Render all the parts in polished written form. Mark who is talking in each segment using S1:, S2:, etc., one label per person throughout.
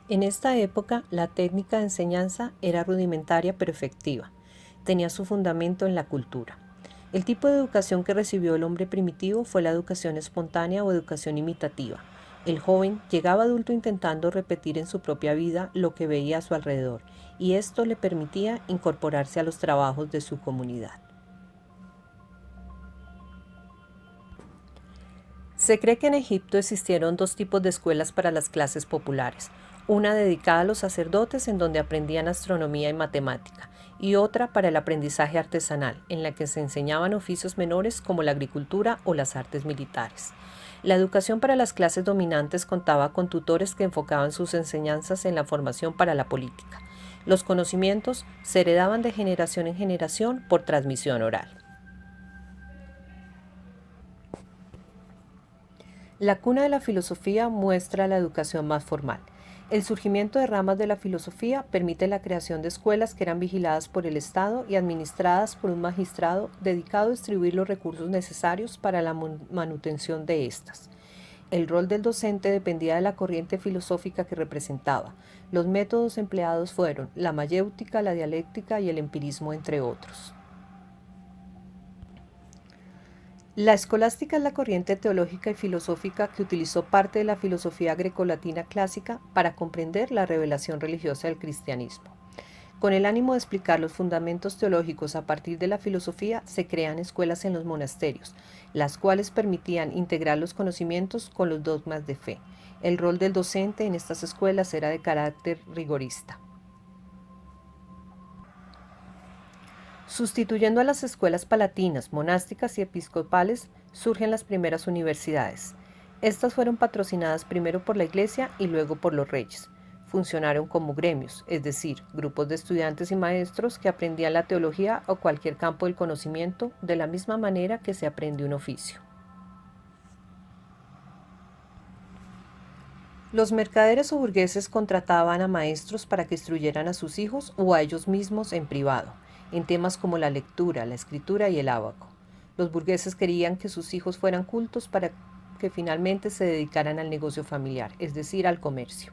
S1: En esta época, la técnica de enseñanza era rudimentaria pero efectiva. Tenía su fundamento en la cultura. El tipo de educación que recibió el hombre primitivo fue la educación espontánea o educación imitativa. El joven llegaba adulto intentando repetir en su propia vida lo que veía a su alrededor, y esto le permitía incorporarse a los trabajos de su comunidad. Se cree que en Egipto existieron dos tipos de escuelas para las clases populares, una dedicada a los sacerdotes en donde aprendían astronomía y matemática, y otra para el aprendizaje artesanal, en la que se enseñaban oficios menores como la agricultura o las artes militares. La educación para las clases dominantes contaba con tutores que enfocaban sus enseñanzas en la formación para la política. Los conocimientos se heredaban de generación en generación por transmisión oral. La cuna de la filosofía muestra la educación más formal. El surgimiento de ramas de la filosofía permite la creación de escuelas que eran vigiladas por el Estado y administradas por un magistrado dedicado a distribuir los recursos necesarios para la manutención de estas. El rol del docente dependía de la corriente filosófica que representaba. Los métodos empleados fueron la mayéutica, la dialéctica y el empirismo, entre otros. La escolástica es la corriente teológica y filosófica que utilizó parte de la filosofía grecolatina clásica para comprender la revelación religiosa del cristianismo. Con el ánimo de explicar los fundamentos teológicos a partir de la filosofía, se crean escuelas en los monasterios, las cuales permitían integrar los conocimientos con los dogmas de fe. El rol del docente en estas escuelas era de carácter rigorista. Sustituyendo a las escuelas palatinas, monásticas y episcopales, surgen las primeras universidades. Estas fueron patrocinadas primero por la Iglesia y luego por los reyes. Funcionaron como gremios, es decir, grupos de estudiantes y maestros que aprendían la teología o cualquier campo del conocimiento de la misma manera que se aprende un oficio. Los mercaderes o burgueses contrataban a maestros para que instruyeran a sus hijos o a ellos mismos en privado, en temas como la lectura, la escritura y el ábaco. Los burgueses querían que sus hijos fueran cultos para que finalmente se dedicaran al negocio familiar, es decir, al comercio.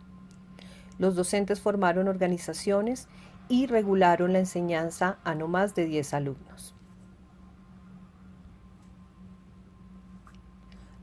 S1: Los docentes formaron organizaciones y regularon la enseñanza a no más de 10 alumnos.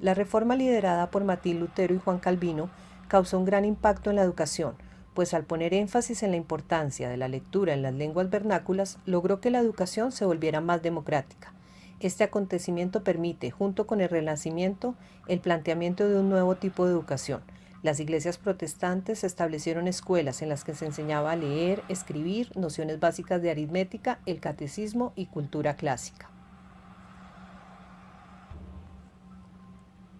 S1: La reforma liderada por Martín Lutero y Juan Calvino causó un gran impacto en la educación, pues al poner énfasis en la importancia de la lectura en las lenguas vernáculas, logró que la educación se volviera más democrática. Este acontecimiento permite, junto con el Renacimiento, el planteamiento de un nuevo tipo de educación. Las iglesias protestantes establecieron escuelas en las que se enseñaba a leer, escribir, nociones básicas de aritmética, el catecismo y cultura clásica.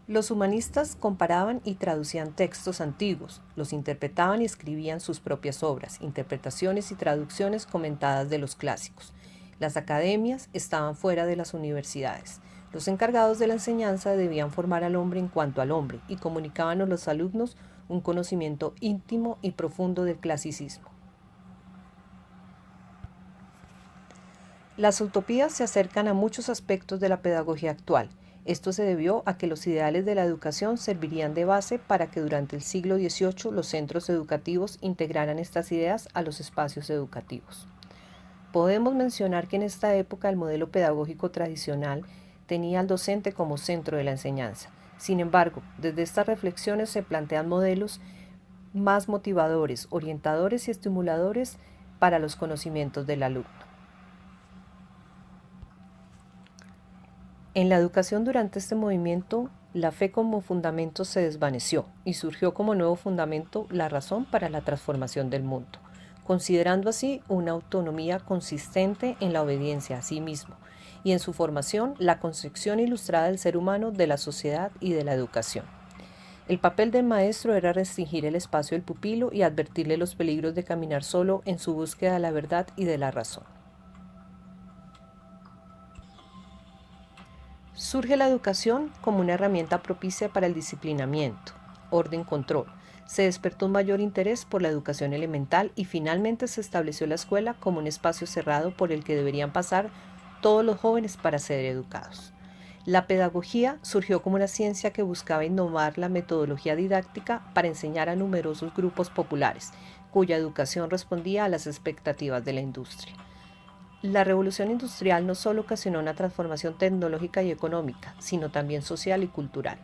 S1: Los humanistas comparaban y traducían textos antiguos, los interpretaban y escribían sus propias obras, interpretaciones y traducciones comentadas de los clásicos. Las academias estaban fuera de las universidades. Los encargados de la enseñanza debían formar al hombre en cuanto al hombre y comunicaban a los alumnos un conocimiento íntimo y profundo del clasicismo. Las utopías se acercan a muchos aspectos de la pedagogía actual. Esto se debió a que los ideales de la educación servirían de base para que durante el siglo XVIII los centros educativos integraran estas ideas a los espacios educativos. Podemos mencionar que en esta época el modelo pedagógico tradicional tenía al docente como centro de la enseñanza. Sin embargo, desde estas reflexiones se plantean modelos más motivadores, orientadores y estimuladores para los conocimientos del alumno. En la educación durante este movimiento, la fe como fundamento se desvaneció y surgió como nuevo fundamento la razón para la transformación del mundo, considerando así una autonomía consistente en la obediencia a sí mismo y en su formación la concepción ilustrada del ser humano, de la sociedad y de la educación. El papel del maestro era restringir el espacio del pupilo y advertirle los peligros de caminar solo en su búsqueda de la verdad y de la razón. Surge la educación como una herramienta propicia para el disciplinamiento, orden-control. Se despertó un mayor interés por la educación elemental y finalmente se estableció la escuela como un espacio cerrado por el que deberían pasar todos los jóvenes para ser educados. La pedagogía surgió como una ciencia que buscaba innovar la metodología didáctica para enseñar a numerosos grupos populares, cuya educación respondía a las expectativas de la industria. La revolución industrial no solo ocasionó una transformación tecnológica y económica, sino también social y cultural.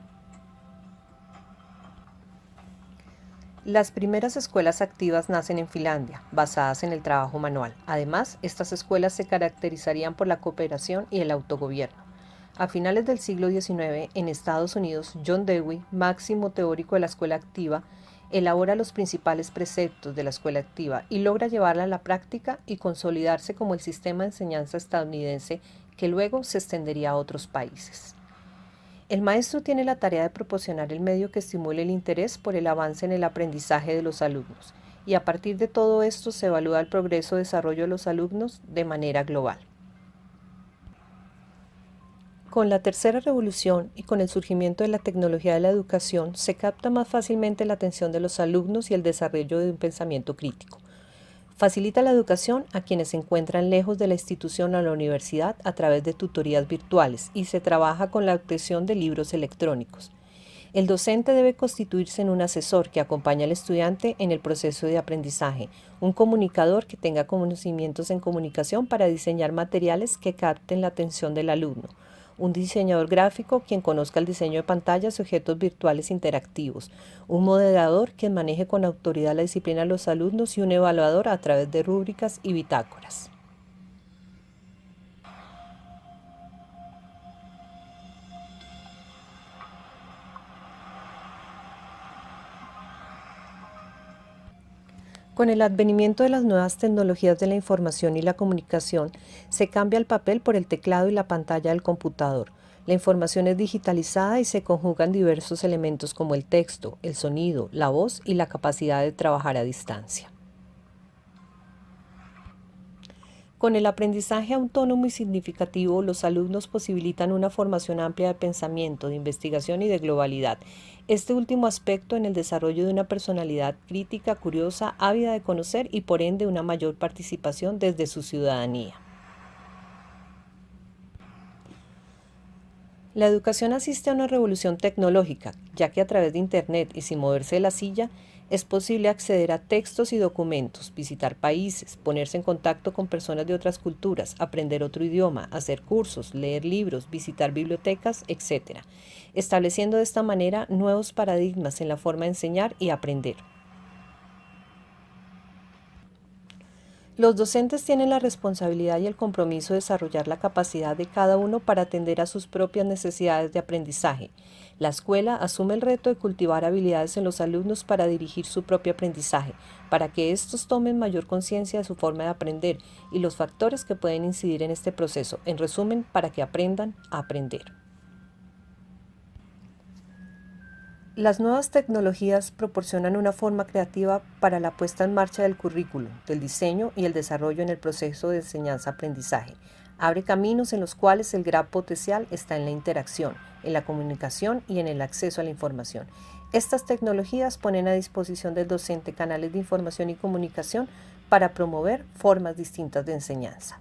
S1: Las primeras escuelas activas nacen en Finlandia, basadas en el trabajo manual. Además, estas escuelas se caracterizarían por la cooperación y el autogobierno. A finales del siglo XIX, en Estados Unidos, John Dewey, máximo teórico de la escuela activa, elabora los principales preceptos de la escuela activa y logra llevarla a la práctica y consolidarse como el sistema de enseñanza estadounidense que luego se extendería a otros países. El maestro tiene la tarea de proporcionar el medio que estimule el interés por el avance en el aprendizaje de los alumnos, y a partir de todo esto se evalúa el progreso y desarrollo de los alumnos de manera global. Con la tercera revolución y con el surgimiento de la tecnología de la educación, se capta más fácilmente la atención de los alumnos y el desarrollo de un pensamiento crítico. Facilita la educación a quienes se encuentran lejos de la institución o la universidad a través de tutorías virtuales y se trabaja con la obtención de libros electrónicos. El docente debe constituirse en un asesor que acompaña al estudiante en el proceso de aprendizaje, un comunicador que tenga conocimientos en comunicación para diseñar materiales que capten la atención del alumno, un diseñador gráfico quien conozca el diseño de pantallas y objetos virtuales interactivos, un moderador quien maneje con autoridad la disciplina de los alumnos y un evaluador a través de rúbricas y bitácoras. Con el advenimiento de las nuevas tecnologías de la información y la comunicación, se cambia el papel por el teclado y la pantalla del computador. La información es digitalizada y se conjugan diversos elementos como el texto, el sonido, la voz y la capacidad de trabajar a distancia. Con el aprendizaje autónomo y significativo, los alumnos posibilitan una formación amplia de pensamiento, de investigación y de globalidad. Este último aspecto en el desarrollo de una personalidad crítica, curiosa, ávida de conocer y por ende una mayor participación desde su ciudadanía. La educación asiste a una revolución tecnológica, ya que a través de Internet y sin moverse de la silla, es posible acceder a textos y documentos, visitar países, ponerse en contacto con personas de otras culturas, aprender otro idioma, hacer cursos, leer libros, visitar bibliotecas, etc., estableciendo de esta manera nuevos paradigmas en la forma de enseñar y aprender. Los docentes tienen la responsabilidad y el compromiso de desarrollar la capacidad de cada uno para atender a sus propias necesidades de aprendizaje. La escuela asume el reto de cultivar habilidades en los alumnos para dirigir su propio aprendizaje, para que éstos tomen mayor conciencia de su forma de aprender y los factores que pueden incidir en este proceso. En resumen, para que aprendan a aprender. Las nuevas tecnologías proporcionan una forma creativa para la puesta en marcha del currículo, del diseño y el desarrollo en el proceso de enseñanza-aprendizaje. Abre caminos en los cuales el gran potencial está en la interacción, en la comunicación y en el acceso a la información. Estas tecnologías ponen a disposición del docente canales de información y comunicación para promover formas distintas de enseñanza.